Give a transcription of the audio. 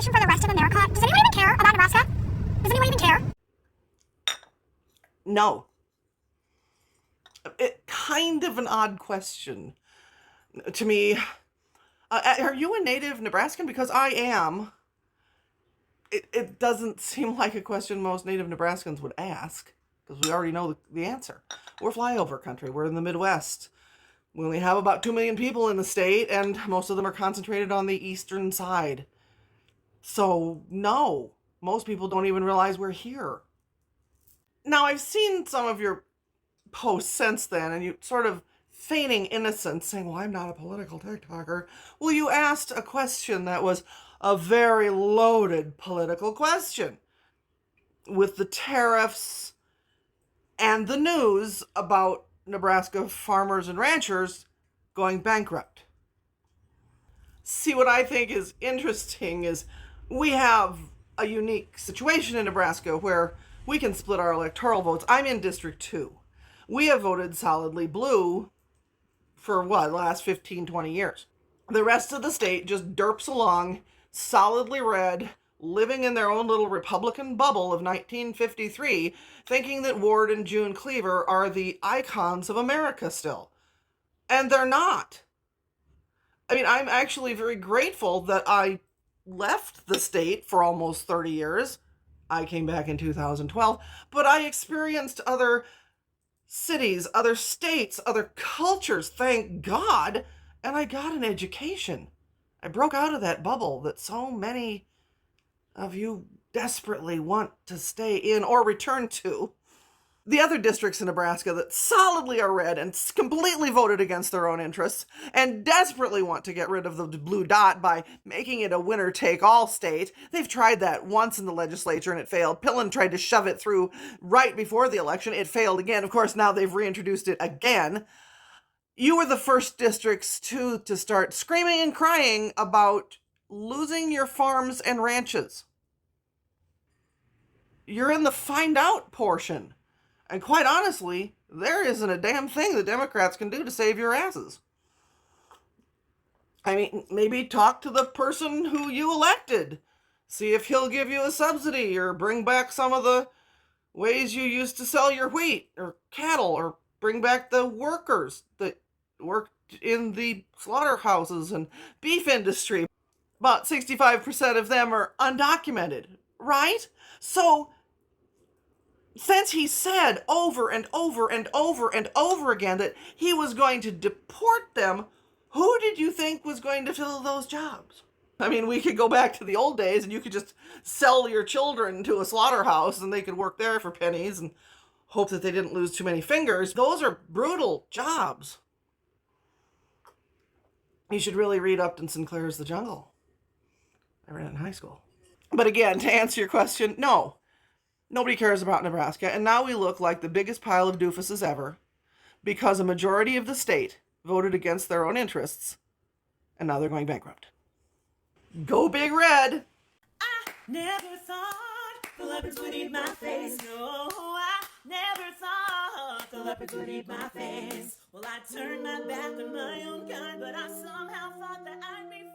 question for the rest of America. Does anyone even care about Nebraska? Does anyone even care? No. Kind of an odd question to me. Are you a native Nebraskan? Because I am. It doesn't seem like a question most native Nebraskans would ask, because we already know the answer. We're flyover country. We're in the Midwest. We only have about 2 million people in the state, and most of them are concentrated on the eastern side. So, no, most people don't even realize we're here. Now, I've seen some of your posts since then, and you sort of feigning innocence, saying, well, I'm not a political TikToker. Well, you asked a question that was a very loaded political question, with the tariffs and the news about Nebraska farmers and ranchers going bankrupt. See, what I think is interesting is we have a unique situation in Nebraska where we can split our electoral votes. I'm in District 2. We have voted solidly blue for the last 15, 20 years. The rest of the state just derps along solidly red, living in their own little Republican bubble of 1953, thinking that Ward and June Cleaver are the icons of America still. And they're not. I mean, I'm actually very grateful that I left the state for almost 30 years. I came back in 2012, but I experienced other cities, other states, other cultures, thank God, and I got an education. I broke out of that bubble that so many of you desperately want to stay in or return to. The other districts in Nebraska that solidly are red and completely voted against their own interests and desperately want to get rid of the blue dot by making it a winner-take-all state. They've tried that once in the legislature and it failed. Pillen tried to shove it through right before the election. It failed again. Of course, now they've reintroduced it again. You were the first districts to start screaming and crying about losing your farms and ranches. You're in the find out portion. And quite honestly, there isn't a damn thing the Democrats can do to save your asses. I mean, maybe talk to the person who you elected. See if he'll give you a subsidy or bring back some of the ways you used to sell your wheat or cattle, or bring back the workers that worked in the slaughterhouses and beef industry. About 65% of them are undocumented, right? So, since he said over and over and over and over again that he was going to deport them, who did you think was going to fill those jobs? I mean, we could go back to the old days and you could just sell your children to a slaughterhouse and they could work there for pennies and hope that they didn't lose too many fingers. Those are brutal jobs. You should really read Upton Sinclair's The Jungle. I read it in high school. But again, to answer your question, no. Nobody cares about Nebraska, and now we look like the biggest pile of doofuses ever because a majority of the state voted against their own interests, and now they're going bankrupt. Go Big Red! I never thought the leopards would eat my face. No, I never thought the leopards would eat my face. Well, I turned my back on my own kind, but I somehow thought that I'd be